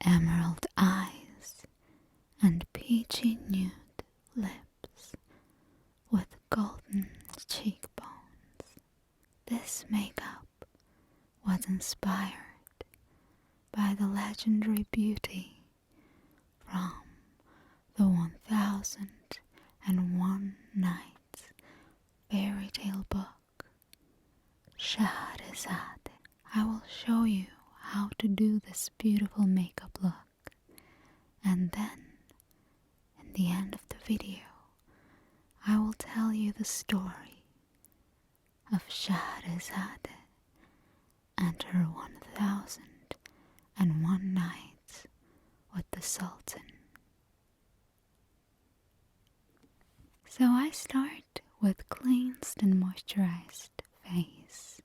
emerald eyes and peachy nude lips with golden cheekbones. This makeup was inspired by the legendary beauty from the 1001 Nights fairy tale book, Shaherezade. I will show you how to do this beautiful makeup look, and then, in the end of the video, I will tell you the story of Shaherezade and her 1001 Nights with the Sultan. So I start with cleansed and moisturized face.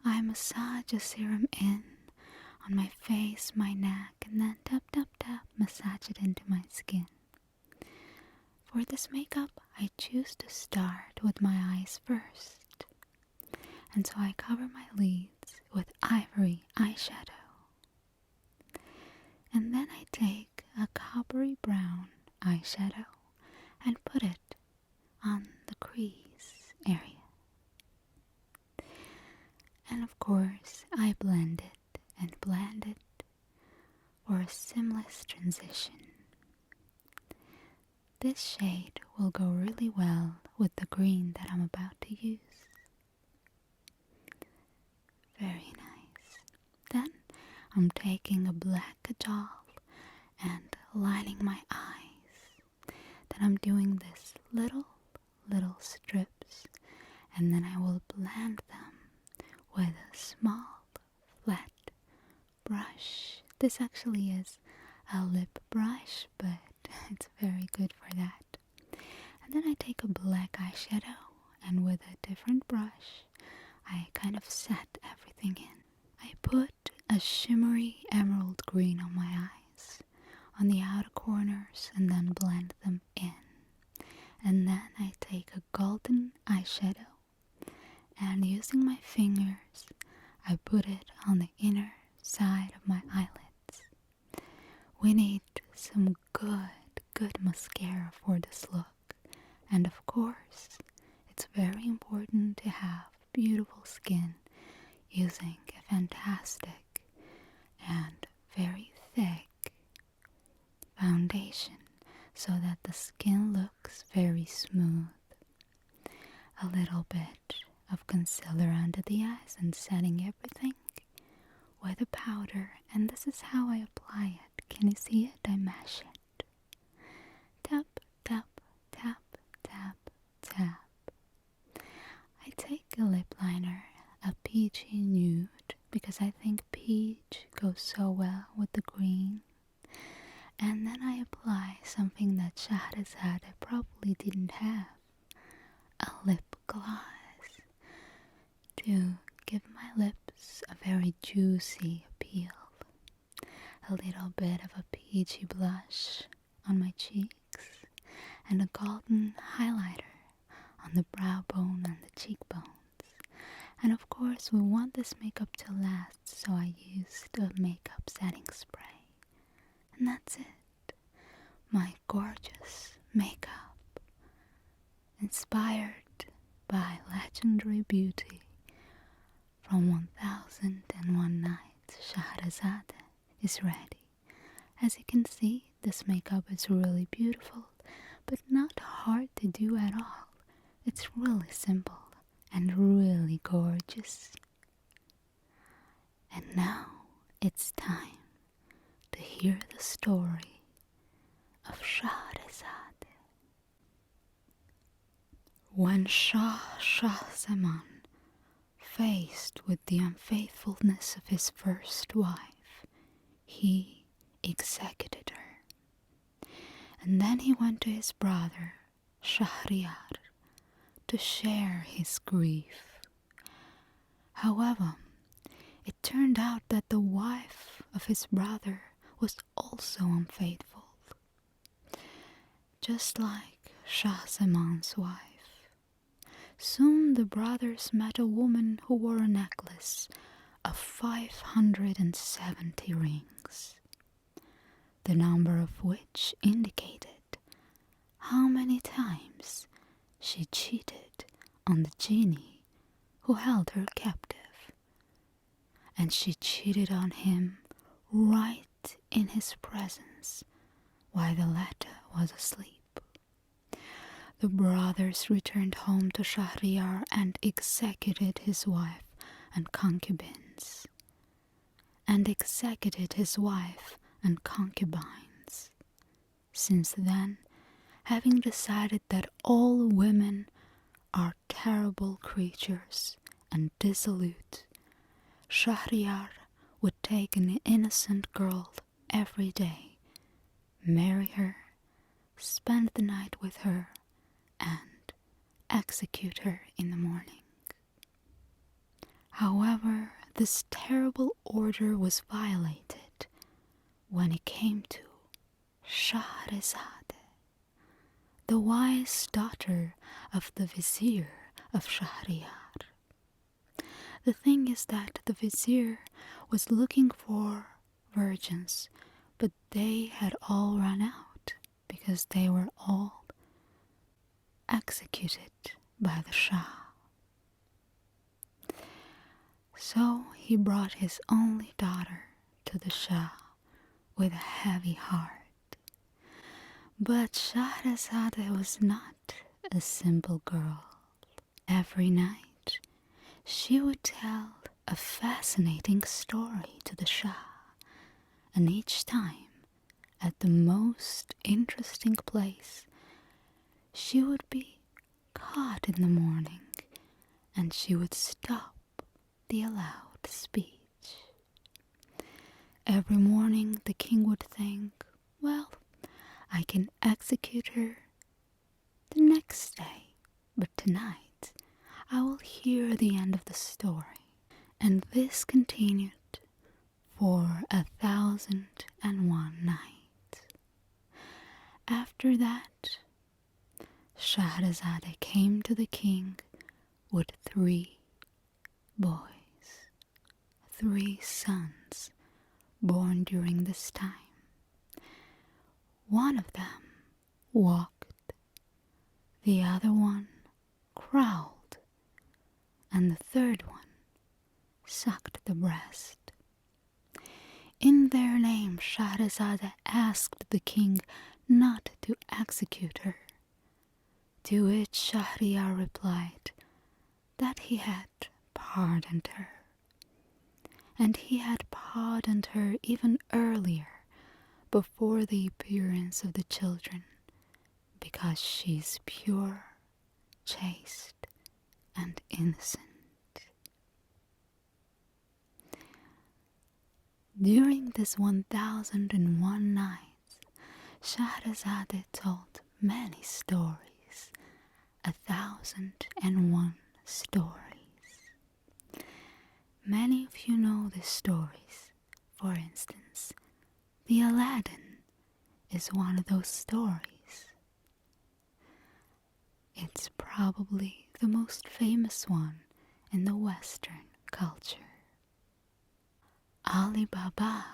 I massage a serum in on my face, my neck, and then tap, tap, tap, massage it into my skin. For this makeup, I choose to start with my eyes first. And so I cover my lids with ivory eyeshadow. And then I take a coppery brown eyeshadow and put it on the crease area. And of course, I blend it and blend it for a seamless transition. This shade will go really well with the green that I'm about to use. Very nice. Then I'm taking a black kajal and lining my eyes. Then I'm doing this little strips, and then I will blend them with a small flat brush. This actually is a lip brush, but it's very good for that. And then I take a black eyeshadow, and with a different brush I kind of set everything in. I put a shimmery emerald green on my eyes, on the outer corners, and then blend them in. And then I take a golden eyeshadow, and using my fingers, I put it on the inner side of my eyelids. We need some good mascara for this look. And of course, it's very important to have beautiful skin using a fantastic and very thick foundation so that the skin looks very smooth. A little bit of concealer under the eyes and setting everything with a powder, and this is how I apply it. Can you see it? I mash it. Tap, tap, tap, tap, tap. I take a lip liner, a peachy nude, because I think peach goes so well with the green. And then I apply something that Shahrazad probably didn't have, a lip gloss, to give my lips a very juicy appeal. A little bit of a peachy blush on my cheeks, and a golden highlighter on the brow bone and the cheekbones. And of course we want this makeup to last, so I used a makeup setting spray. And that's it. My gorgeous makeup, inspired by legendary beauty from 1001 Nights, Shaherezade, is ready. As you can see, this makeup is really beautiful, but not hard to do at all. It's really simple and really gorgeous. And now it's time to hear the story of Shahrezad. When Shah-Zaman, faced with the unfaithfulness of his first wife, he executed her. And then he went to his brother, Shahriyar, to share his grief. However, it turned out that the wife of his brother was also unfaithful, just like Shah-Zaman's wife. Soon the brothers met a woman who wore a necklace of 570 rings. the number of which indicated how many times she cheated on the genie who held her captive. And she cheated on him right in his presence while the latter was asleep. The brothers returned home to Shahryar and executed his wife and concubines. Since then, having decided that all women are terrible creatures and dissolute, Shahryar would take an innocent girl every day, marry her, spend the night with her, and execute her in the morning. However, this terrible order was violated when it came to Shaherezade, the wise daughter of the vizier of Shahryar. The thing is that the vizier was looking for virgins, but they had all run out because they were all executed by the Shah. So he brought his only daughter to the Shah with a heavy heart. But Shaherezade was not a simple girl. Every night she would tell a fascinating story to the Shah, and each time, at the most interesting place, she would be caught in the morning, and she would stop the allowed speech. Every morning the king would think, well, I can execute her the next day, but tonight I will hear the end of the story. And this continued for 1,001 nights. After that, Shaherezade came to the king with 3 boys, 3 sons born during this time. One of them walked, the other one crawled, and the third one sucked the breast. In their name, Shaherezade asked the king not to execute her, to which Shahryar replied that he had pardoned her. And he had pardoned her even earlier, before the appearance of the children, because she's pure, chaste, and innocent. During this 1,001 nights, Shaherezade told many stories, 1,001 stories. Many of you know these stories. For instance, the Aladdin is one of those stories. It's probably the most famous one in the Western culture. Ali Baba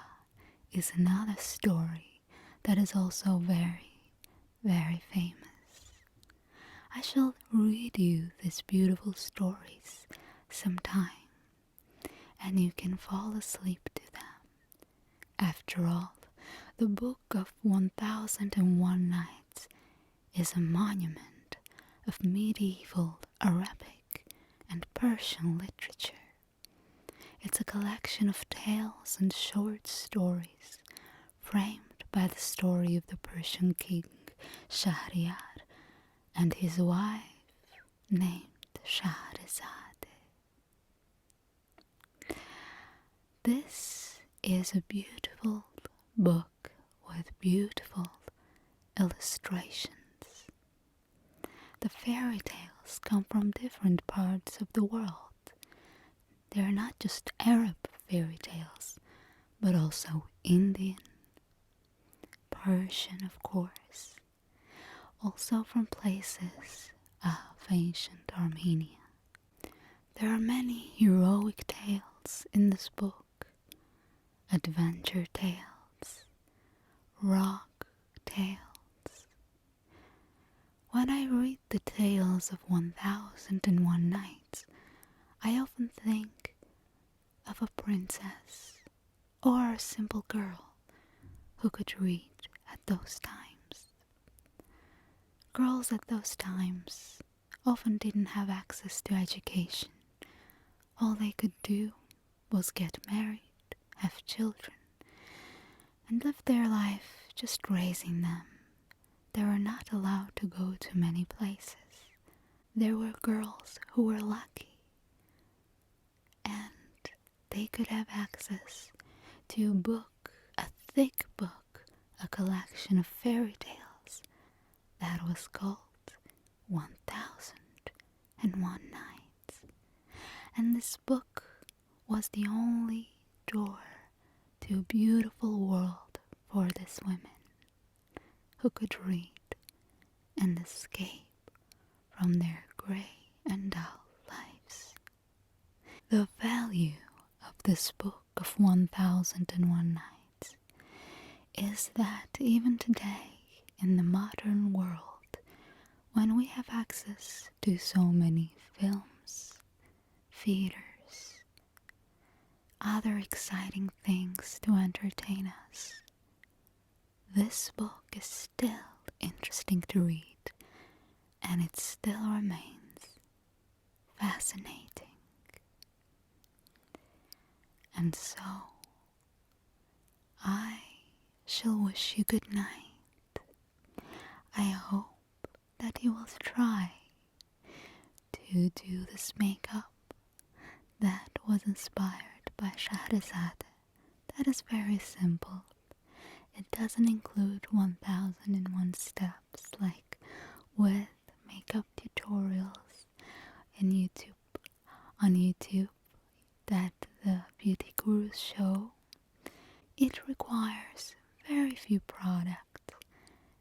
is another story that is also very, very famous. I shall read you these beautiful stories sometime, and you can fall asleep to them. After all, the Book of 1,001 Nights is a monument of medieval Arabic and Persian literature. It's a collection of tales and short stories framed by the story of the Persian king Shahryar and his wife named Shaherezade. This is a beautiful book with beautiful illustrations. The fairy tales come from different parts of the world. They are not just Arab fairy tales, but also Indian, Persian, of course, also from places of ancient Armenia. There are many heroic tales in this book, adventure tales, rock tales. When I read the tales of 1001 Nights, I often think of a princess or a simple girl who could read at those times. Girls at those times often didn't have access to education. All they could do was get married, have children, and live their life just raising them. They were not allowed to go to many places. There were girls who were lucky, and they could have access to a book, a thick book, a collection of fairy tales that was called 1001 Nights. And this book was the only door to a beautiful world for these women who could read and escape from their grey and dull lives. The value of this book of 1001 Nights is that even today, in the modern world, when we have access to so many films, theaters, other exciting things to entertain us, this book is still interesting to read, and it still remains fascinating. And so, I shall wish you good night. I hope that you will try to do this makeup that was inspired by Shaherezade. That is very simple. It doesn't include 1001 steps like with makeup tutorials on YouTube that the beauty gurus show. It requires very few products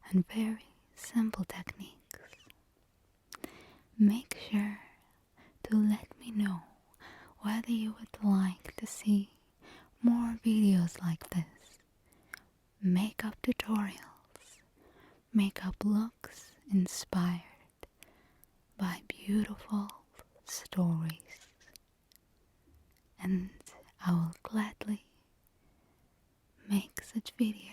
and very simple techniques. Make sure to let me know whether you would like to see more videos like this. Makeup tutorials, makeup looks inspired by beautiful stories. And I will gladly make such videos